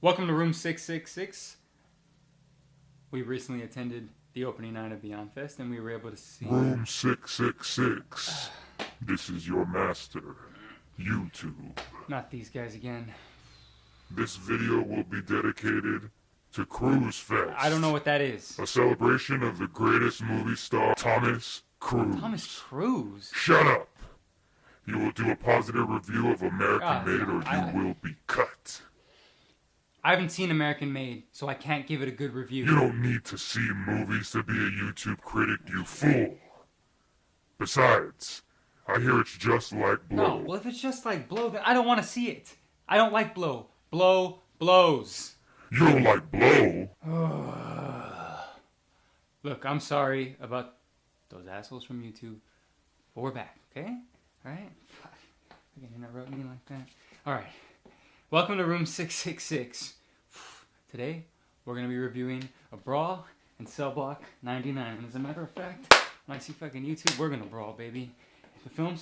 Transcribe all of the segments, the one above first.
Welcome to room 666. We recently attended the opening night of Beyond Fest and we were able to see... Room 666. This is your master, YouTube. Not these guys again. This video will be dedicated to Cruise Fest. I don't know what that is. A celebration of the greatest movie star, Thomas Cruise. Thomas Cruise? Shut up! You will do a positive review of American Made or you will be cut. I haven't seen American Made, so I can't give it a good review. You don't need to see movies to be a YouTube critic, you fool. Besides, I hear it's just like Blow. No, well if it's just like Blow, then I don't want to see it. I don't like Blow. Blow blows. You don't like Blow? Look, I'm sorry about those assholes from YouTube, but we're back, okay? Alright? You're gonna interrupt me like that? Alright. Welcome to room 666. Today, we're going to be reviewing a Brawl and Cell Block 99. And as a matter of fact, when I see fucking YouTube, we're going to brawl, baby. The film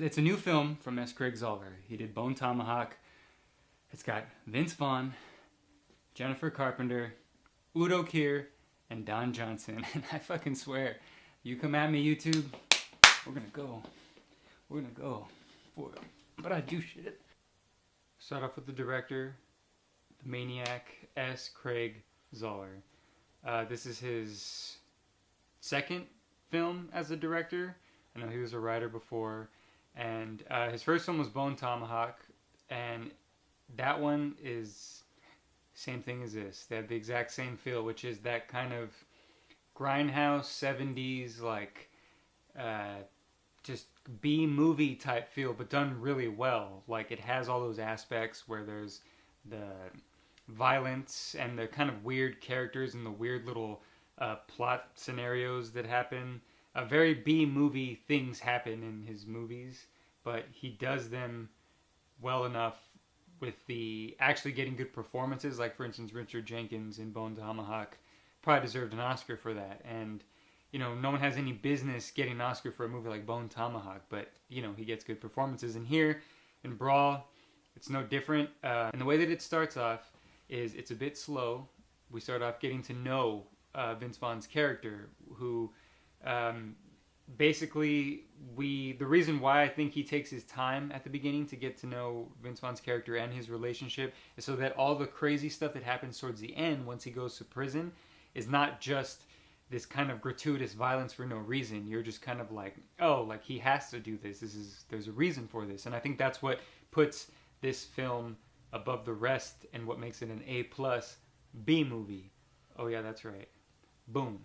it's a new film from S. Craig Zahler. He did Bone Tomahawk. It's got Vince Vaughn, Jennifer Carpenter, Udo Kier, and Don Johnson. And I fucking swear, you come at me, YouTube, we're going to go. We're going to go. But I do shit. Start off with the director, the maniac, S. Craig Zahler. This is his second film as a director. I know he was a writer before. And his first film was Bone Tomahawk. And that one is same thing as this. They have the exact same feel, which is that kind of grindhouse 70s, like, just B-movie type feel, but done really well. Like, it has all those aspects where there's the violence and the kind of weird characters and the weird little plot scenarios that happen. Very B-movie things happen in his movies, but he does them well enough with the actually getting good performances. Like, for instance, Richard Jenkins in Bone Tomahawk probably deserved an Oscar for that. And you know, no one has any business getting an Oscar for a movie like Bone Tomahawk, but, you know, he gets good performances. And here, in Brawl, it's no different. And the way that it starts off is it's a bit slow. We start off getting to know Vince Vaughn's character, who basically, the reason why I think he takes his time at the beginning to get to know Vince Vaughn's character and his relationship is so that all the crazy stuff that happens towards the end, once he goes to prison, is not just this kind of gratuitous violence for no reason. You're just kind of like, oh, like he has to do this. There's a reason for this. And I think that's what puts this film above the rest and what makes it an A+ B movie. Oh yeah, that's right. Boom.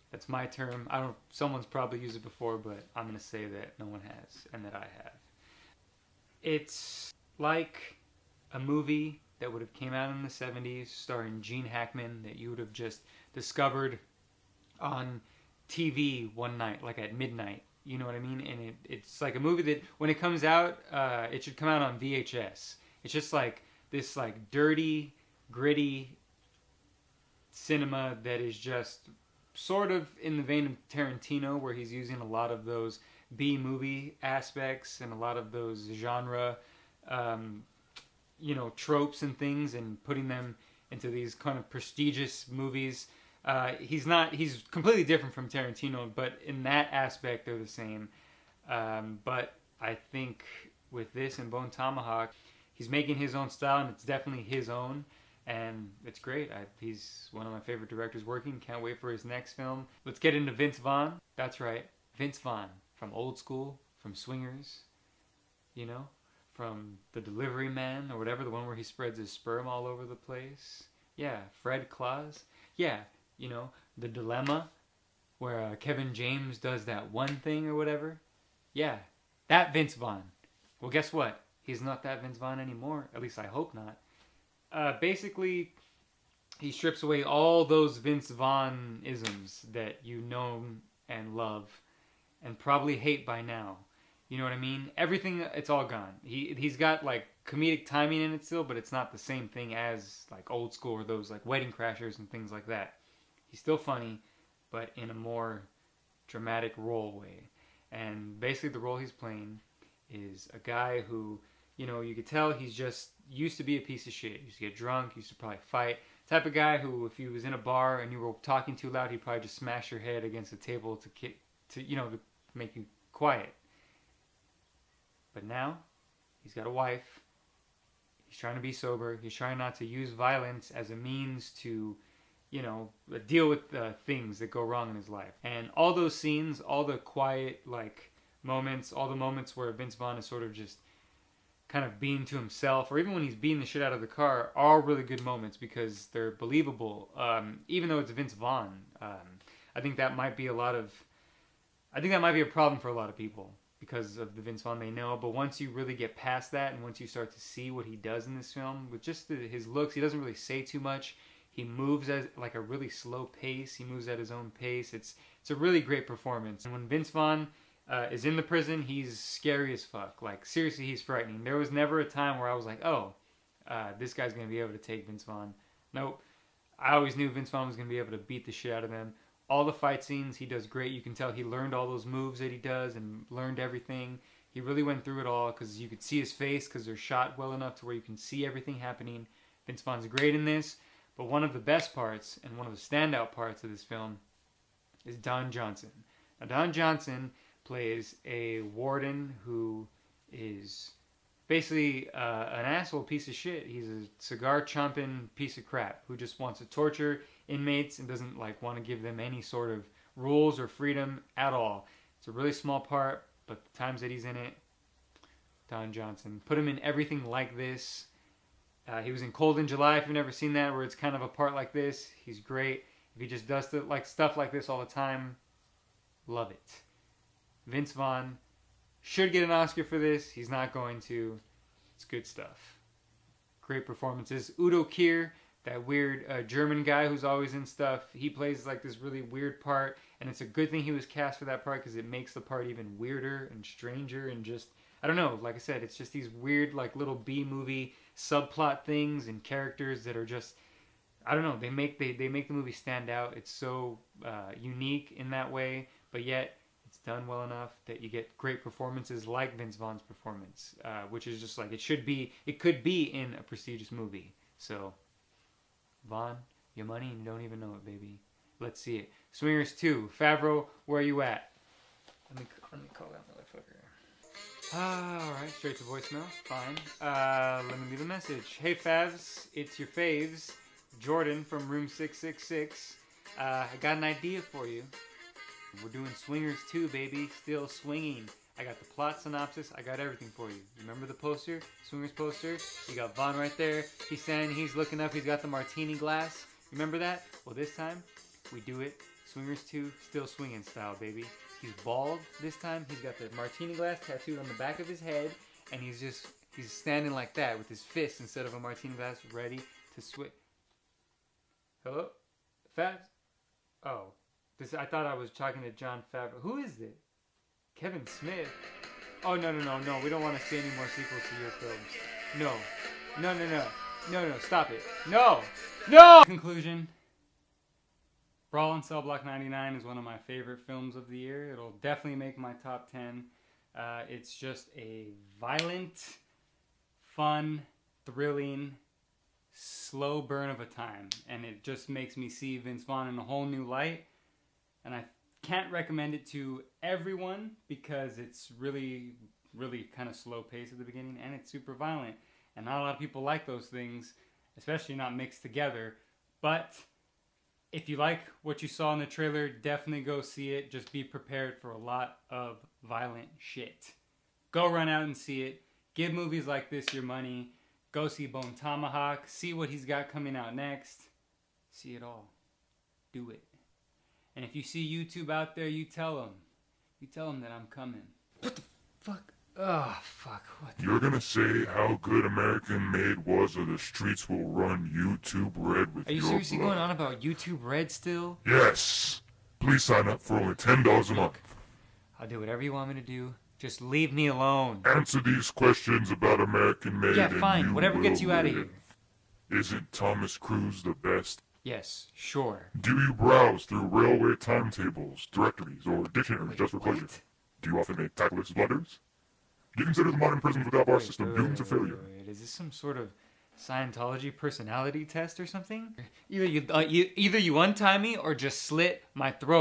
That's my term. Someone's probably used it before, but I'm going to say that no one has and that I have. It's like a movie that would have came out in the 70s starring Gene Hackman that you would have just discovered on TV one night, like at midnight, you know what I mean? And it's like a movie that when it comes out, it should come out on VHS. It's just like this like dirty, gritty cinema that is just sort of in the vein of Tarantino, where he's using a lot of those B-movie aspects and a lot of those genre, you know, tropes and things and putting them into these kind of prestigious movies. He's completely different from Tarantino, but in that aspect they're the same. But I think with this and Bone Tomahawk, he's making his own style, and it's definitely his own, and it's great. He's one of my favorite directors working. Can't wait for his next film. Let's get into Vince Vaughn. That's right, Vince Vaughn, from Old School, from Swingers, you know, from The Delivery Man, or whatever, the one where he spreads his sperm all over the place. Yeah, Fred Claus. Yeah, you know, The Dilemma, where Kevin James does that one thing or whatever. Yeah, that Vince Vaughn. Well, guess what? He's not that Vince Vaughn anymore. At least I hope not. Basically, he strips away all those Vince Vaughn-isms that you know and love and probably hate by now. You know what I mean? Everything, it's all gone. He's got, like, comedic timing in it still, but it's not the same thing as, like, Old School or those, like, Wedding Crashers and things like that. He's still funny, but in a more dramatic role way. And basically the role he's playing is a guy who, you know, you could tell he's just, used to be a piece of shit. Used to get drunk, used to probably fight. Type of guy who, if he was in a bar and you were talking too loud, he'd probably just smash your head against the table to make you quiet. But now, he's got a wife. He's trying to be sober. He's trying not to use violence as a means to, deal with the things that go wrong in his life. And all those scenes, all the quiet, moments, all the moments where Vince Vaughn is sort of just kind of being to himself, or even when he's beating the shit out of the car, are really good moments because they're believable. Even though it's Vince Vaughn, I think that might be a problem for a lot of people because of the Vince Vaughn they know. But once you really get past that, and once you start to see what he does in this film with just his looks, he doesn't really say too much. He moves at a really slow pace. He moves at his own pace. It's a really great performance. And when Vince Vaughn is in the prison, he's scary as fuck. Seriously, he's frightening. There was never a time where I was like, oh, this guy's going to be able to take Vince Vaughn. Nope. I always knew Vince Vaughn was going to be able to beat the shit out of them. All the fight scenes, he does great. You can tell he learned all those moves that he does and learned everything. He really went through it all because you could see his face because they're shot well enough to where you can see everything happening. Vince Vaughn's great in this. But one of the best parts and one of the standout parts of this film is Don Johnson. Now, Don Johnson plays a warden who is basically an asshole piece of shit. He's a cigar chomping piece of crap who just wants to torture inmates and doesn't want to give them any sort of rules or freedom at all. It's a really small part, but the times that he's in it, Don Johnson. Put him in everything like this. He was in Cold in July, if you've never seen that, where it's kind of a part like this. He's great. If he just does stuff like this all the time, love it. Vince Vaughn should get an Oscar for this. He's not going to. It's good stuff. Great performances. Udo Kier, that weird German guy who's always in stuff, he plays this really weird part, and it's a good thing he was cast for that part because it makes the part even weirder and stranger and just, I don't know, like I said, it's just these weird little B-movie subplot things and characters that are just, I don't know, they make the movie stand out. It's so unique in that way, but yet it's done well enough that you get great performances like Vince Vaughn's performance, which is just it could be in a prestigious movie. So, Vaughn, your money and you don't even know it, baby. Let's see it. Swingers 2, Favreau, where are you at? Let me call that motherfucker. Alright, straight to voicemail. Fine. Let me leave a message. Hey Favs, it's your faves, Jordan from room 666. I got an idea for you. We're doing Swingers 2, baby. Still swinging. I got the plot synopsis. I got everything for you. Remember the poster? Swingers poster? You got Vaughn right there. He's standing, he's looking up, he's got the martini glass. Remember that? Well, this time, we do it Swingers 2, still swinging style, baby. He's bald this time. He's got the martini glass tattooed on the back of his head, and he's standing like that with his fist instead of a martini glass, ready to swing. Hello? Favs? Oh. I thought I was talking to John Favreau. Who is it? Kevin Smith? Oh, no. We don't want to see any more sequels to your films. No, stop it. No! Conclusion. Brawl in Cell Block 99 is one of my favorite films of the year. It'll definitely make my top 10. It's just a violent, fun, thrilling, slow burn of a time. And it just makes me see Vince Vaughn in a whole new light. And I can't recommend it to everyone because it's really, really kind of slow pace at the beginning. And it's super violent. And not a lot of people like those things, especially not mixed together. But if you like what you saw in the trailer, definitely go see it. Just be prepared for a lot of violent shit. Go run out and see it. Give movies like this your money. Go see Bone Tomahawk. See what he's got coming out next. See it all. Do it. And if you see YouTube out there, you tell them. You tell them that I'm coming. What the fuck? Oh, fuck. What the... You're gonna say how good American Made was, or the streets will run YouTube Red with your blood. Are you seriously going on about YouTube Red still? Yes. Please sign up for only $10 a month. I'll do whatever you want me to do. Just leave me alone. Answer these questions about American Made. Yeah, fine. Whatever gets you out of here. Isn't Thomas Cruise the best? Yes, sure. Do you browse through railway timetables, directories, or dictionaries just for pleasure? Do you often make tactless blunders? Do you consider the modern prisons without bar system doomed to failure? Is this some sort of Scientology personality test or something? Either you untie me or just slit my throat.